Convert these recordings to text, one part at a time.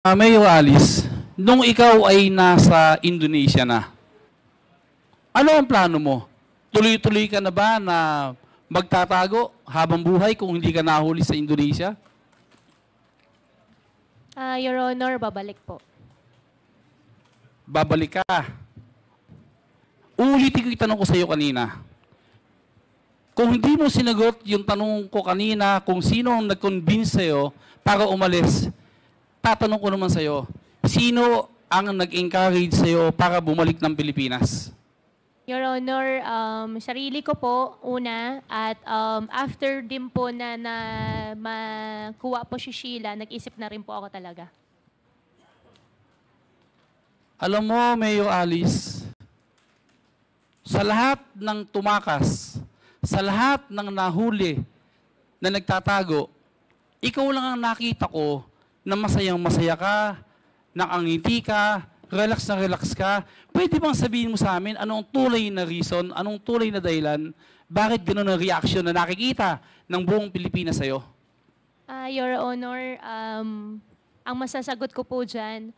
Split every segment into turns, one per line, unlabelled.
Mayor Alice, nung ikaw ay nasa Indonesia na, ano ang plano mo? Tuloy-tuloy ka na ba na magtatago habang buhay kung hindi ka nahuli sa Indonesia?
Your Honor, babalik po.
Babalik ka. Uulitin ko yung tanong ko sa iyo kanina. Kung hindi mo sinagot yung tanong ko kanina kung sino ang nag-convince sa'yo para umalis, tatanong ko naman sa'yo, sino ang nag-encourage sa'yo para bumalik ng Pilipinas?
Your Honor, sarili ko po una at after din po na makuha po si Sheila, nag-isip na rin po ako talaga.
Alam mo, Mayor Alice, sa lahat ng tumakas, sa lahat ng nahuli na nagtatago, ikaw lang ang nakita ko na masayang-masaya ka, nakangiti ka, relax na relax ka. Pwede bang sabihin mo sa amin anong tulay na reason, anong tulay na dahilan, bakit gano'n ang reaction na nakikita ng buong Pilipinas sa'yo?
Your Honor, ang masasagot ko po dyan,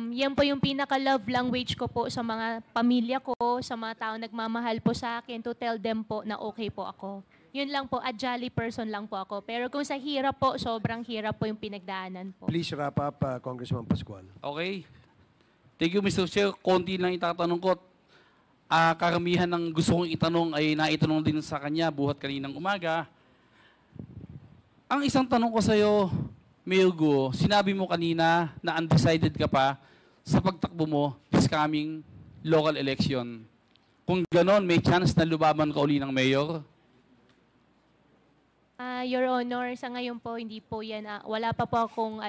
yan po yung pinaka-love language ko po sa mga pamilya ko, sa mga tao nagmamahal po sa akin, to tell them po na okay po ako. Yun lang po, a jolly person lang po ako. Pero kung sa hirap po, sobrang hirap po yung pinagdaanan po.
Please wrap up, Congressman Pascual.
Okay. Thank you, Mr. Chair. Konti lang itatanong ko. Karamihan ng gusto kong itanong ay naitanong din sa kanya buhat kaninang umaga. Ang isang tanong ko sa iyo, Mayor Go, sinabi mo kanina na undecided ka pa sa pagtakbo mo this coming local election. Kung ganon, may chance na lubaban ka uli ng mayor?
Your Honor, sa ngayon po, hindi po yan, wala pa po akong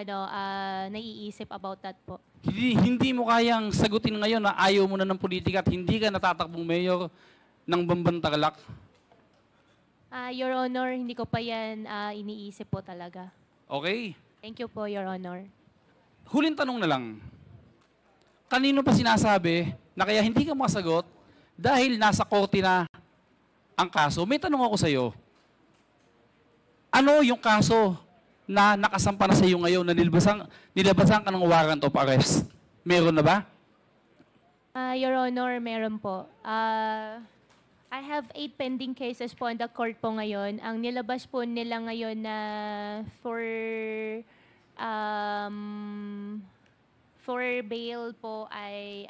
naiisip about that po.
Hindi mo kayang sagutin ngayon na ayaw mo na ng politika at hindi ka natatakbong mayor ng Bambantarlac?
Your Honor, hindi ko pa yan iniisip po talaga.
Okay.
Thank you po, Your Honor.
Huling tanong na lang. Kanino pa sinasabi na kaya hindi ka masagot dahil nasa korte na ang kaso? May tanong ako sa iyo. Ano yung kaso na nakasampa na sa iyo ngayon na nilabasan ka ng warrant of arrest? Meron na ba?
Your Honor, meron po. I have 8 pending cases po on the court po ngayon. Ang nilabas po nila ngayon na for bail po ay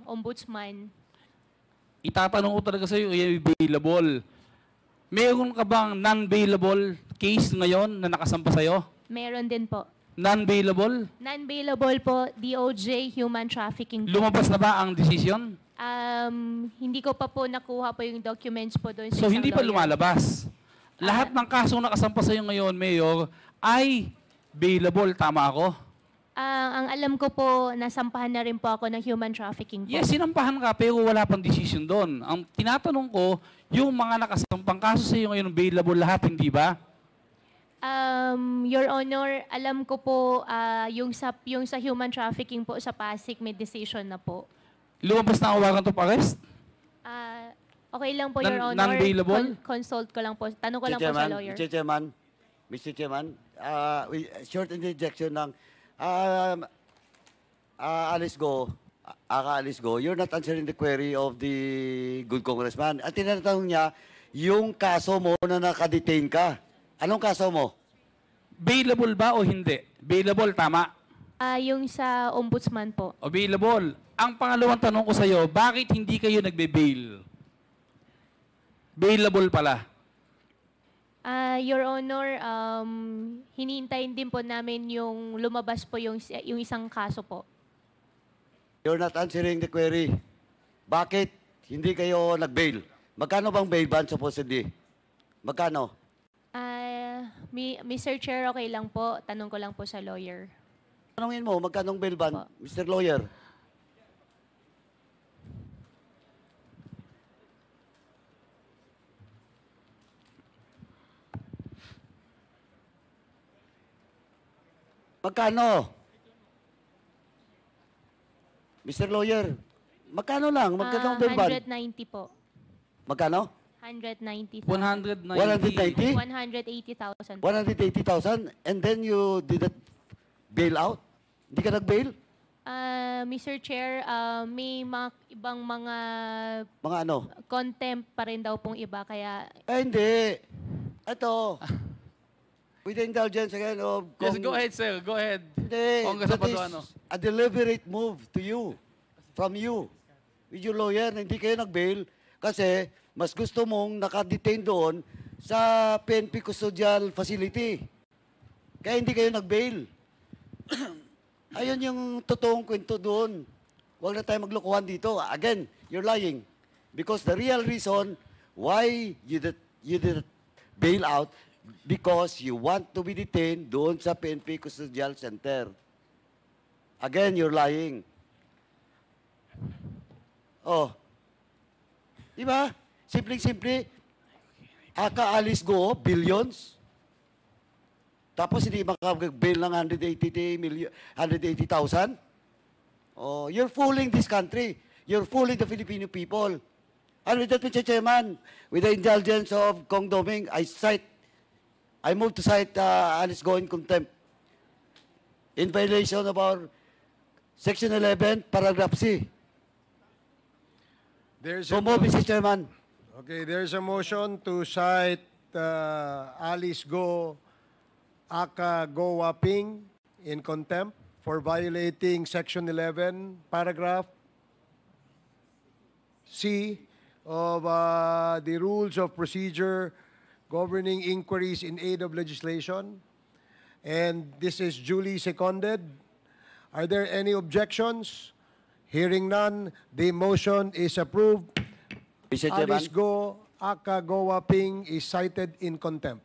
ombudsman.
Itatanong ko talaga sa iyo, available. Meron ka bang non-bailable case ngayon na nakasampa sa iyo?
Meron din po.
Non-bailable?
Non-bailable po, DOJ, human trafficking po.
Lumabas na ba ang decision?
Hindi ko pa po nakuha po yung documents po doon sa
So
isang
hindi pa
lawyer.
lumalabas? Lahat ng kasong nakasampa sa iyo ngayon, Mayor, ay bailable. Tama ako?
Ang alam ko po, nasampahan na rin po ako ng human trafficking po.
Yes, sinampahan ka pero wala pang decision doon. Ang tinatanong ko, yung mga nakasampang kaso sa iyo ngayon, bailable lahat, hindi ba?
Your Honor, alam ko po, yung sa human trafficking po sa Pasig, may decision na po.
Lumabas na ang warrant of arrest?
Okay lang po, Your Honor.
Non-bailable?
Consult ko lang po. Tanong ko lang po sa lawyer.
Mr. Chairman, short interjection ng Alice Go, you're not answering the query of the good congressman. At tinatanong niya, yung kaso mo na nakadetain ka. Anong kaso mo?
Bailable ba o hindi? Bailable, tama?
Yung sa ombudsman po.
Available. Ang pangalawang tanong ko sa iyo, bakit hindi kayo nagbe-bail? Bailable pala.
Your Honor, hinintayin din po namin yung lumabas po yung isang kaso po.
You're not answering the query. Bakit hindi kayo nag-bail? Magkano bang bail ban supposedly? Magkano?
Mr. Chair, okay lang po. Tanong ko lang po sa lawyer.
Tanungin mo, magkano bail ban, Mr. Lawyer? Magkano? Mr. Lawyer, magkano lang? Magkano bail ban?
190 po.
Magkano?
190,000.
190.
190?
180,000.
180,000, and then you did bail out? Hindi ka nag-bail?
Mr. Chair, may mga ibang mga
Mga ano?
contempt pa rin daw pong iba, kaya
Hindi. Ito. With the indulgence again of...
Yes, go ahead, sir. Go ahead.
Hindi.
Congressman
That is
Paduano.
a deliberate move to you. From you. With your lawyer, na hindi kayo nag-bail kasi mas gusto mong nakadetain doon sa PNP Custodial Facility. Kaya hindi kayo nag-bail. Ayun yung totoong kwento doon. Huwag na tayo maglokohan dito. Again, you're lying. Because the real reason why you did bail out because you want to be detained doon sa PNP Custodial Center. Again, you're lying. Oh. Di ba? Simpleng-simple. Aka-alis go, billions. Tapos hindi makapag-bail ng 180,000? Oh, you're fooling this country. You're fooling the Filipino people. And with that, Mr. Chairman, with the indulgence of Kong Doming, I move to cite Alice Go in contempt in violation of our Section 11, Paragraph C. So move, Mr. Chairman.
Okay, there's a motion to cite Alice Go, aka Go Waping, in contempt for violating Section 11, Paragraph C of the Rules of Procedure governing inquiries in aid of legislation. And this is duly seconded. Are there any objections? Hearing none, the motion is approved.
Mr. Chairman.
Alice Go, aka Go Waping, is cited in contempt.